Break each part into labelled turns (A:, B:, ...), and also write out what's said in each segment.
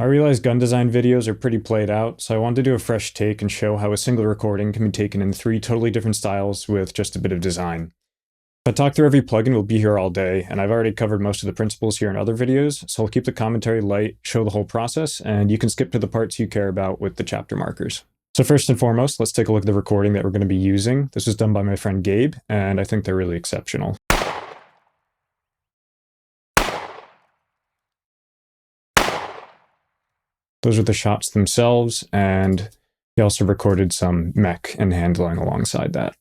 A: I realize gun design videos are pretty played out, so I wanted to do a fresh take and show how a single recording can be taken in 3 totally different styles with just a bit of design. If I talk through every plugin, we'll be here all day, and I've already covered most of the principles here in other videos, so I'll keep the commentary light, show the whole process, and you can skip to the parts you care about with the chapter markers. So first and foremost, let's take a look at the recording that we're going to be using. This was done by my friend Gabe, and I think they're really exceptional. Those are the shots themselves, and he also recorded some mech and handling alongside that.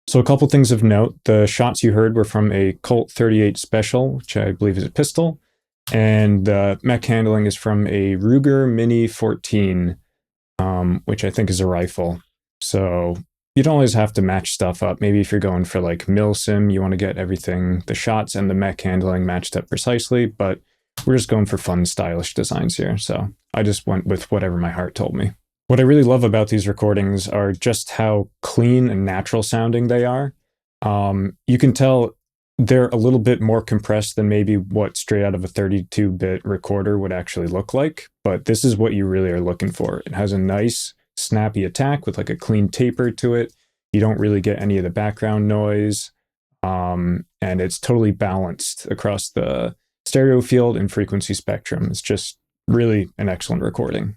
A: So a couple things of note. The shots you heard were from a Colt 38 Special, which I believe is a pistol, and the mech handling is from a Ruger Mini 14, which I think is a rifle. So you don't always have to match stuff up. Maybe if you're going for like milsim, you want to get everything, the shots and the mech handling matched up precisely, but we're just going for fun, stylish designs here. So I just went with whatever my heart told me. What I really love about these recordings are just how clean and natural sounding they are. You can tell they're a little bit more compressed than maybe what straight out of a 32-bit recorder would actually look like, but this is what you really are looking for. It has a nice, snappy attack with like a clean taper to it. You don't really get any of the background noise, and it's totally balanced across the stereo field and frequency spectrum. It's just really an excellent recording.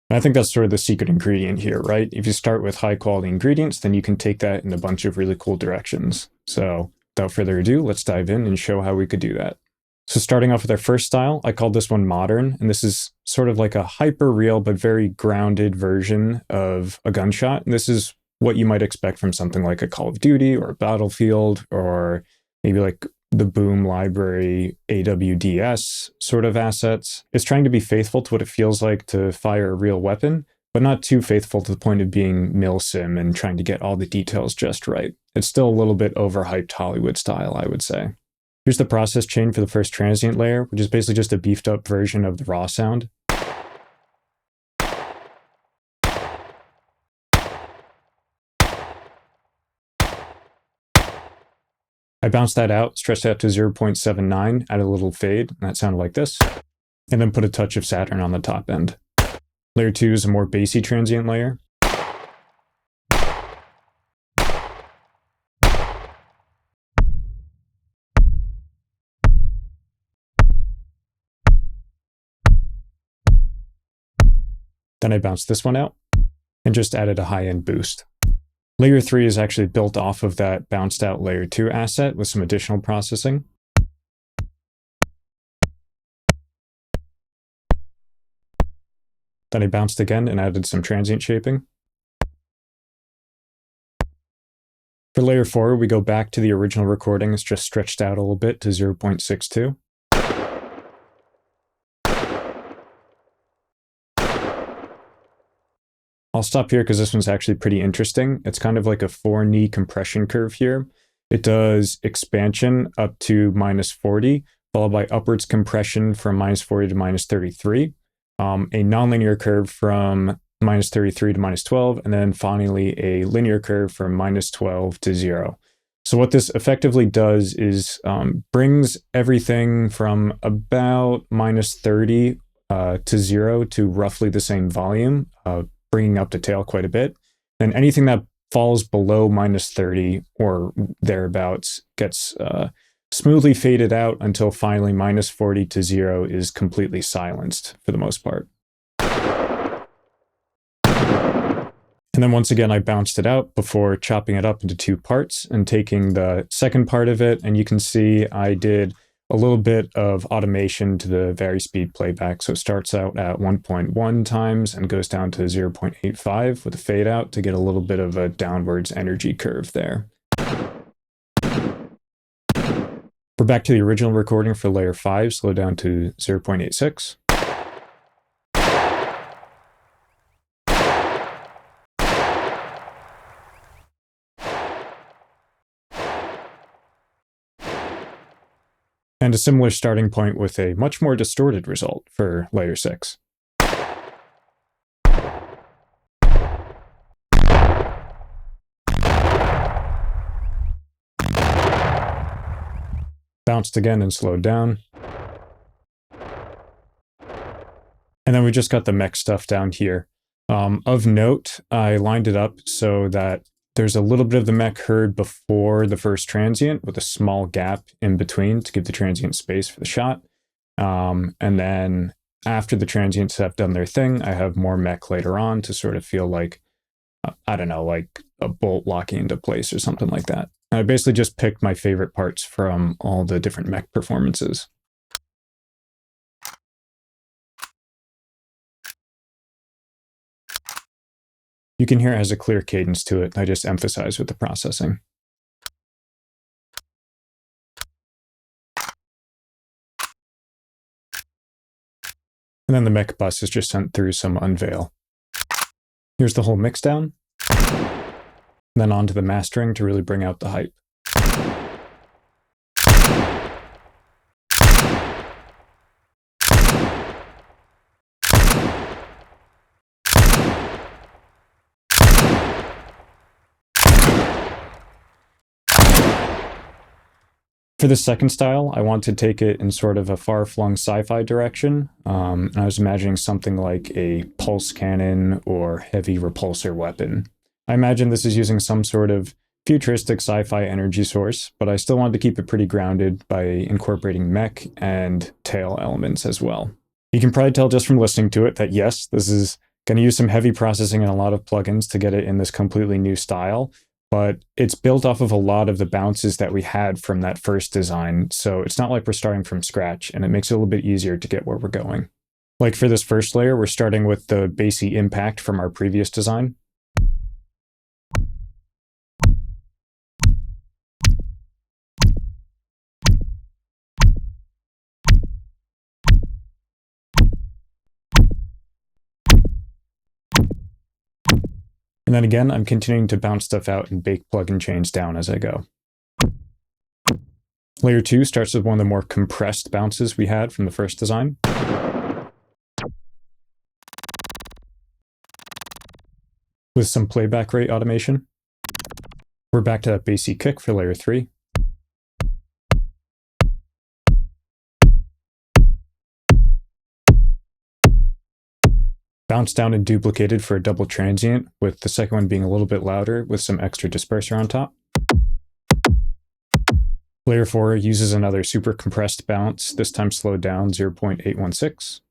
A: And I think that's sort of the secret ingredient here, right? If you start with high quality ingredients, then you can take that in a bunch of really cool directions. So without further ado, let's dive in and show how we could do that. So starting off with our first style, I called this one Modern, and this is sort of like a hyper-real but very grounded version of a gunshot. And this is what you might expect from something like a Call of Duty or a Battlefield, or maybe like the Boom Library AWDS sort of assets. It's trying to be faithful to what it feels like to fire a real weapon, but not too faithful to the point of being milsim and trying to get all the details just right. It's still a little bit overhyped Hollywood style, I would say. Here's the process chain for the first transient layer, which is basically just a beefed up version of the raw sound. I bounced that out, stretched that to 0.79, added a little fade, and that sounded like this, and then put a touch of Saturn on the top end. Layer 2 is a more bassy transient layer. Then I bounced this one out and just added a high-end boost. Layer 3 is actually built off of that bounced out layer 2 asset with some additional processing. Then I bounced again and added some transient shaping. For layer 4, we go back to the original recording. It's just stretched out a little bit to 0.62. I'll stop here because this one's actually pretty interesting. It's kind of like a 4-knee compression curve here. It does expansion up to -40, followed by upwards compression from -40 to -33, a nonlinear curve from -33 to -12, and then finally a linear curve from -12 to 0. So what this effectively does is brings everything from about -30 to 0 to roughly the same volume, bringing up the tail quite a bit. And anything that falls below -30 or thereabouts gets smoothly faded out until finally -40 to 0 is completely silenced for the most part. And then once again, I bounced it out before chopping it up into 2 parts and taking the second part of it. And you can see I did a little bit of automation to the vari-speed playback. So it starts out at 1.1 times and goes down to 0.85 with a fade out to get a little bit of a downwards energy curve there. We're back to the original recording for layer 5, slow down to 0.86. And a similar starting point with a much more distorted result for layer 6. bounced again and slowed down. And then we just got the mech stuff down here. Of note, I lined it up so that there's a little bit of the mech heard before the first transient with a small gap in between to give the transient space for the shot. And then after the transients have done their thing, I have more mech later on to sort of feel like, I don't know, like a bolt locking into place or something like that. And I basically just picked my favorite parts from all the different mech performances. You can hear it has a clear cadence to it. I just emphasize with the processing. And then the mech bus is just sent through some unveil. Here's the whole mixdown. And then on to the mastering to really bring out the hype. For the second style, I want to take it in sort of a far-flung sci-fi direction. And I was imagining something like a pulse cannon or heavy repulsor weapon. I imagine this is using some sort of futuristic sci-fi energy source, but I still wanted to keep it pretty grounded by incorporating mech and tail elements as well. You can probably tell just from listening to it that yes, this is going to use some heavy processing and a lot of plugins to get it in this completely new style. But it's built off of a lot of the bounces that we had from that first design, so it's not like we're starting from scratch, and it makes it a little bit easier to get where we're going. Like for this first layer, we're starting with the bassy impact from our previous design. And then again, I'm continuing to bounce stuff out and bake plugin chains down as I go. Layer 2 starts with one of the more compressed bounces we had from the first design. With some playback rate automation. We're back to that bassy kick for layer 3. Bounced down and duplicated for a double transient, with the second one being a little bit louder with some extra disperser on top. Layer 4 uses another super compressed bounce, this time slowed down 0.816.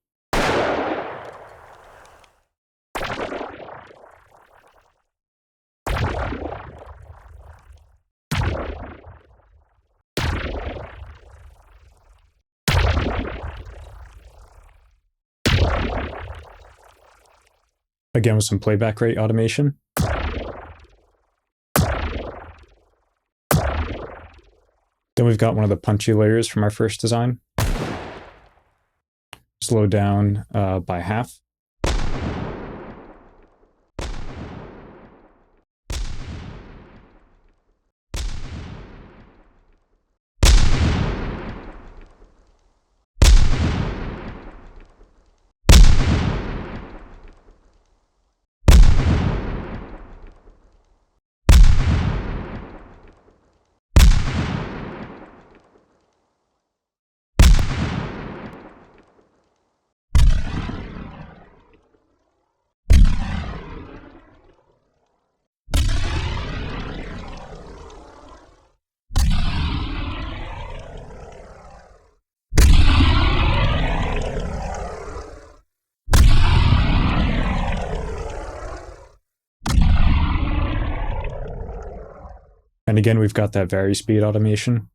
A: Again with some playback rate automation. Then we've got one of the punchy layers from our first design. Slowed down by half. And again, we've got that vary speed automation.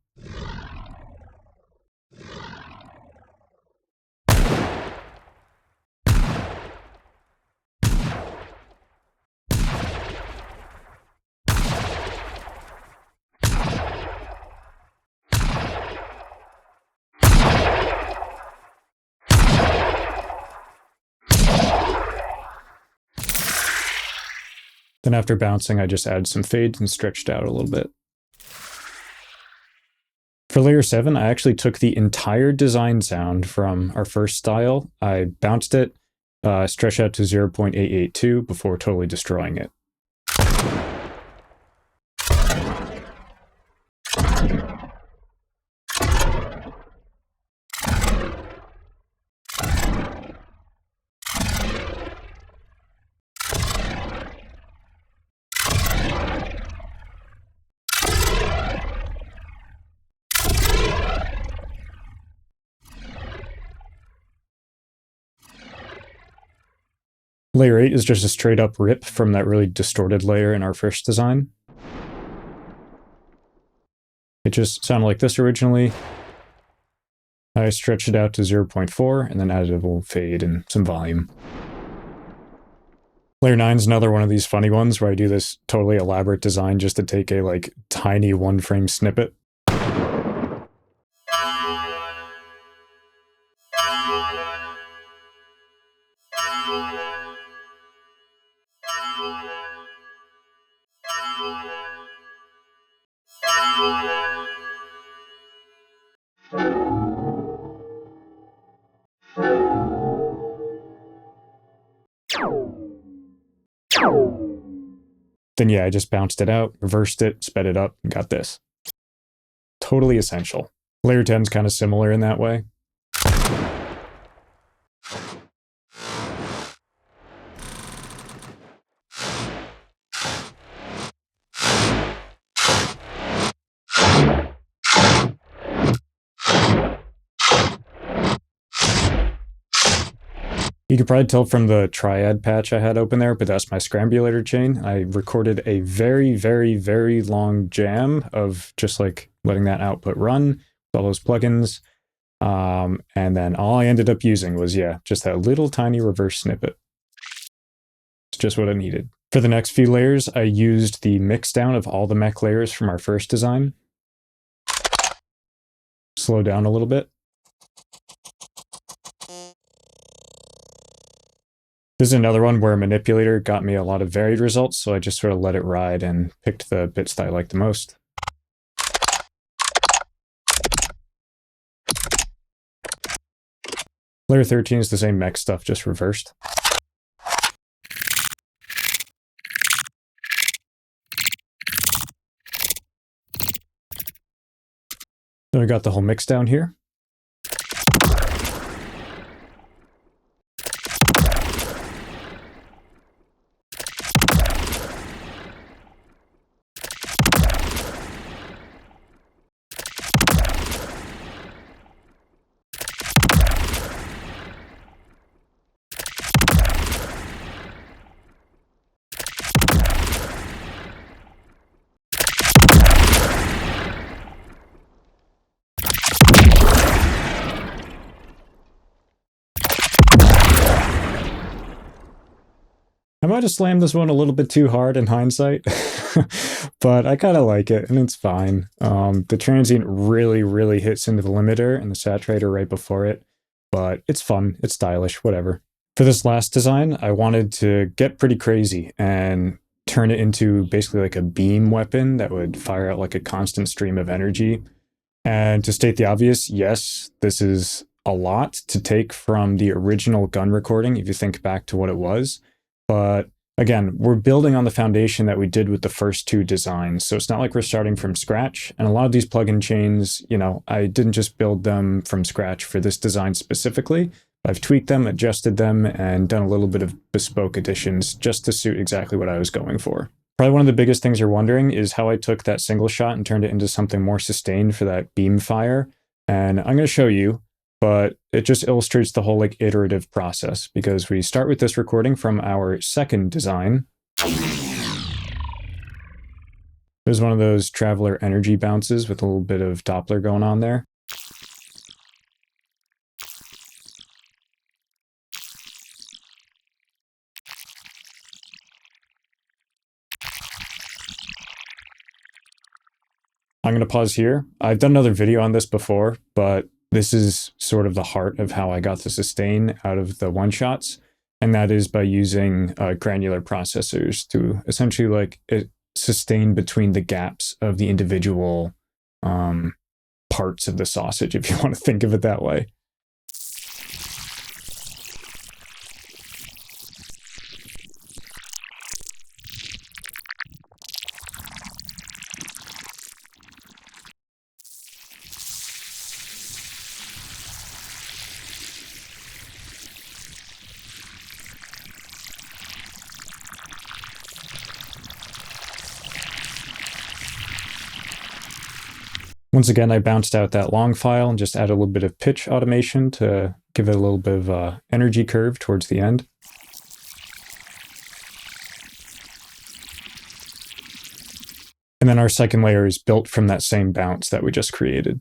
A: Then after bouncing, I just added some fades and stretched out a little bit. For layer 7, I actually took the entire design sound from our first style. I bounced it, stretched out to 0.882 before totally destroying it. Layer 8 is just a straight up rip from that really distorted layer in our first design. It just sounded like this originally. I stretched it out to 0.4 and then added a little fade and some volume. Layer 9 is another one of these funny ones where I do this totally elaborate design just to take a like tiny one frame snippet. Then yeah, I just bounced it out, reversed it, sped it up, and got this. Totally essential. Layer 10 is kind of similar in that way. You could probably tell from the triad patch I had open there, but that's my scrambulator chain. I recorded a very, very, very long jam of just like letting that output run with all those plugins. And then all I ended up using was, yeah, just that little tiny reverse snippet. It's just what I needed. For the next few layers, I used the mixdown of all the mech layers from our first design. Slow down a little bit. This is another one where a manipulator got me a lot of varied results, so I just sort of let it ride and picked the bits that I liked the most. Layer 13 is the same mech stuff, just reversed. Then we got the whole mix down here. I might have slammed this one a little bit too hard in hindsight, but I kind of like it, and it's fine. The transient really, really hits into the limiter and the saturator right before it, but it's fun, it's stylish, whatever. For this last design, I wanted to get pretty crazy and turn it into basically like a beam weapon that would fire out like a constant stream of energy. And to state the obvious, yes, this is a lot to take from the original gun recording, if you think back to what it was. But again, we're building on the foundation that we did with the first two designs. So it's not like we're starting from scratch. And a lot of these plugin chains, you know, I didn't just build them from scratch for this design specifically. I've tweaked them, adjusted them, and done a little bit of bespoke additions just to suit exactly what I was going for. Probably one of the biggest things you're wondering is how I took that single shot and turned it into something more sustained for that beam fire. And I'm going to show you, but it just illustrates the whole like iterative process, because we start with this recording from our second design. There's one of those traveler energy bounces with a little bit of Doppler going on there. I'm going to pause here. I've done another video on this before, but this is sort of the heart of how I got the sustain out of the one-shots, and that is by using granular processors to essentially like sustain between the gaps of the individual parts of the sausage, if you want to think of it that way. Once again, I bounced out that long file and just added a little bit of pitch automation to give it a little bit of energy curve towards the end. then our second layer is built from that same bounce that we just created.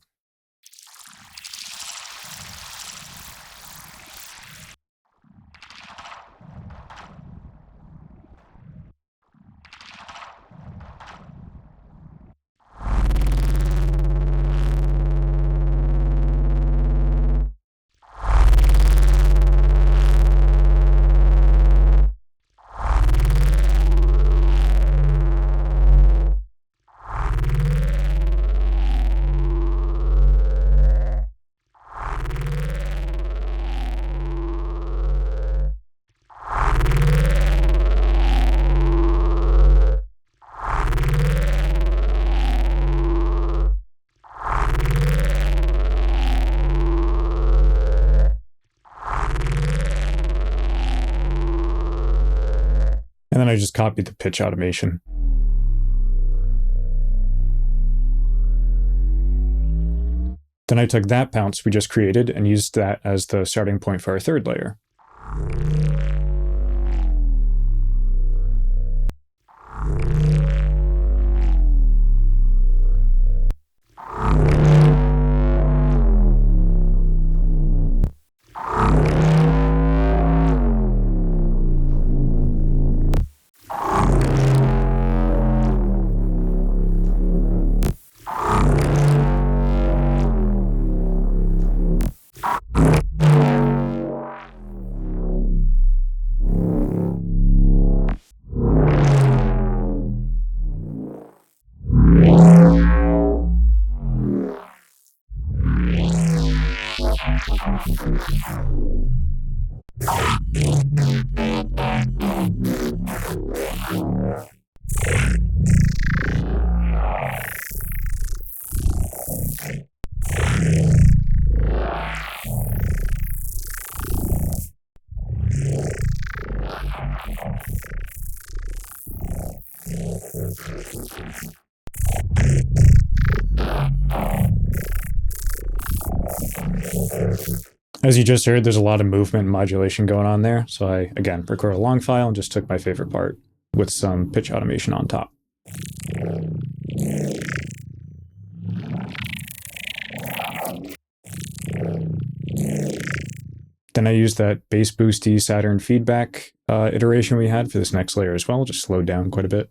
A: And then I just copied the pitch automation. Then I took that bounce we just created and used that as the starting point for our third layer. As you just heard, there's a lot of movement and modulation going on there. So I, again, recorded a long file and just took my favorite part with some pitch automation on top. Then I used that bass boosty Saturn feedback iteration we had for this next layer as well, just slowed down quite a bit.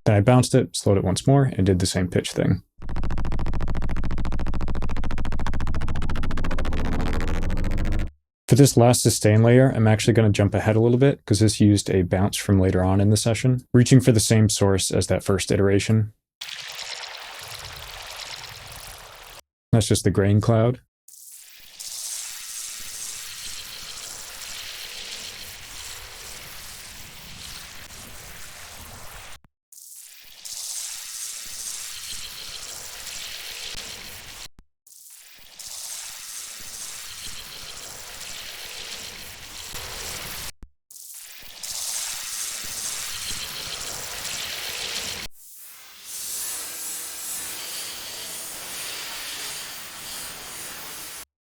A: Then I bounced it, slowed it once more, and did the same pitch thing. For this last sustain layer, I'm actually going to jump ahead a little bit because this used a bounce from later on in the session, reaching for the same source as that first iteration. That's just the grain cloud.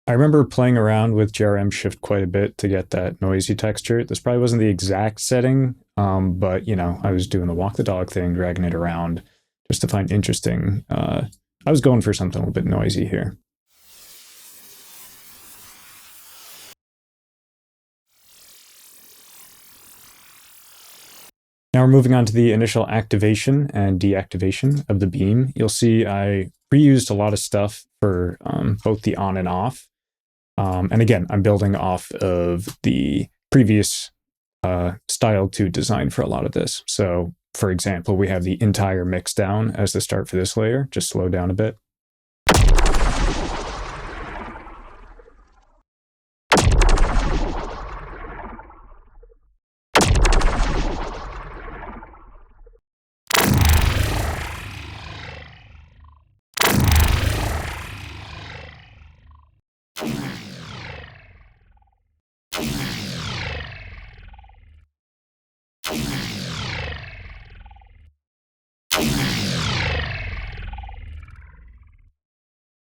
A: I remember playing around with JRM Shift quite a bit to get that noisy texture. This probably wasn't the exact setting, but you know, I was doing the walk the dog thing, dragging it around just to find interesting. I was going for something a little bit noisy here. Now we're moving on to the initial activation and deactivation of the beam. You'll see I reused a lot of stuff for both the on and off. And again, I'm building off of the previous style to design for a lot of this. So, for example, we have the entire Mixdown as the start for this layer. Just slow down a bit.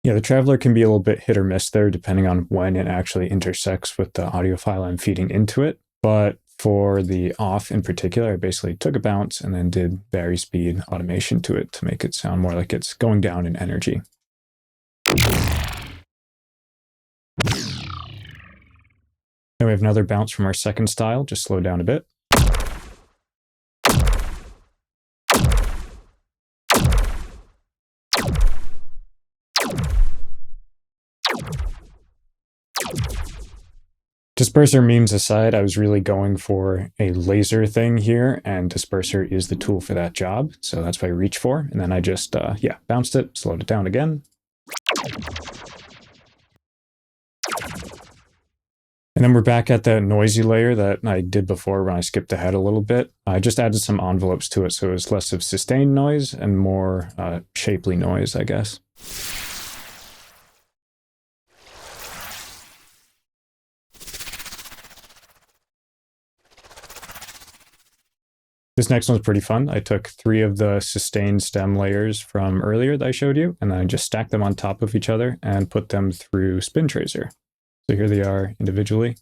A: Yeah, the Traveler can be a little bit hit or miss there, depending on when it actually intersects with the audio file I'm feeding into it. But for the off in particular, I basically took a bounce and then did vary speed automation to it to make it sound more like it's going down in energy. Then we have another bounce from our second style, just slowed down a bit. Disperser memes aside, I was really going for a laser thing here, and disperser is the tool for that job, so that's what I reached for. And then I just, bounced it, slowed it down again. And then we're back at that noisy layer that I did before when I skipped ahead a little bit. I just added some envelopes to it, so it was less of sustained noise and more shapely noise, I guess. This next one's pretty fun. I took 3 of the sustained stem layers from earlier that I showed you, and then I just stacked them on top of each other and put them through Spin Tracer. So here they are individually.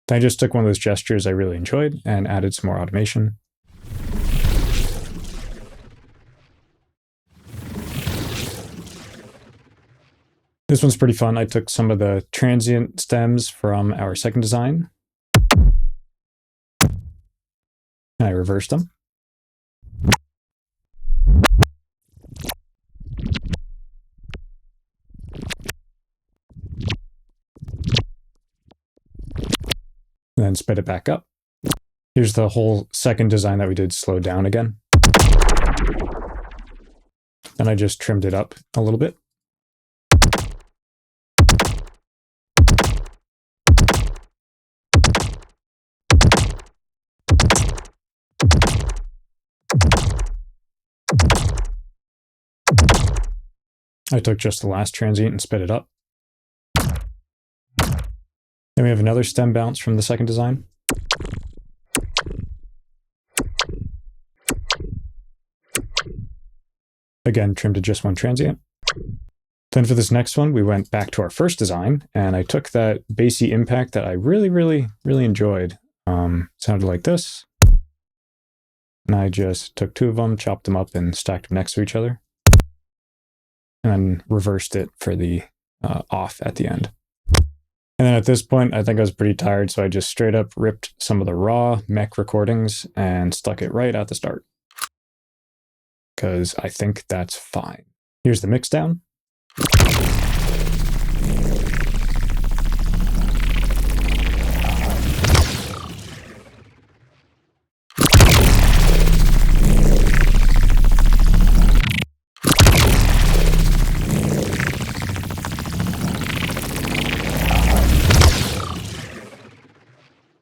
A: I just took one of those gestures I really enjoyed and added some more automation. This one's pretty fun. I took some of the transient stems from our second design, and I reversed them. And then sped it back up. Here's the whole second design that we did slowed down again. And I just trimmed it up a little bit. I took just the last transient and sped it up. Then we have another stem bounce from the second design. Again, trimmed to just one transient. Then for this next one, we went back to our first design, and I took that bassy impact that I really enjoyed. Sounded like this. And I just took 2 of them, chopped them up, and stacked them next to each other. And then reversed it for the off at the end. And then at this point, I think I was pretty tired, so I just straight up ripped some of the raw Mech recordings and stuck it right at the start. Because I think that's fine. Here's the Mixdown.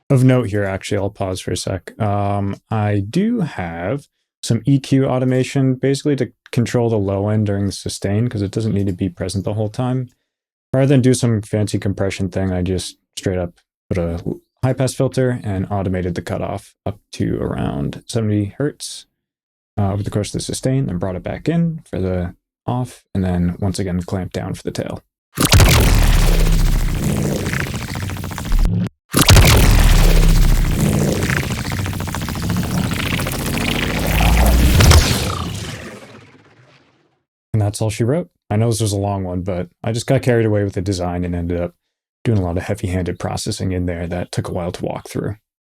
A: Of note here, actually, I'll pause for a sec. I do have some EQ automation, basically to control the low end during the sustain, because it doesn't need to be present the whole time. Rather than do some fancy compression thing, I just straight up put a high pass filter and automated the cutoff up to around 70 hertz over the course of the sustain, then brought it back in for the off, and then once again clamped down for the tail. And that's all she wrote. I know this was a long one, but I just got carried away with the design and ended up doing a lot of heavy-handed processing in there that took a while to walk through.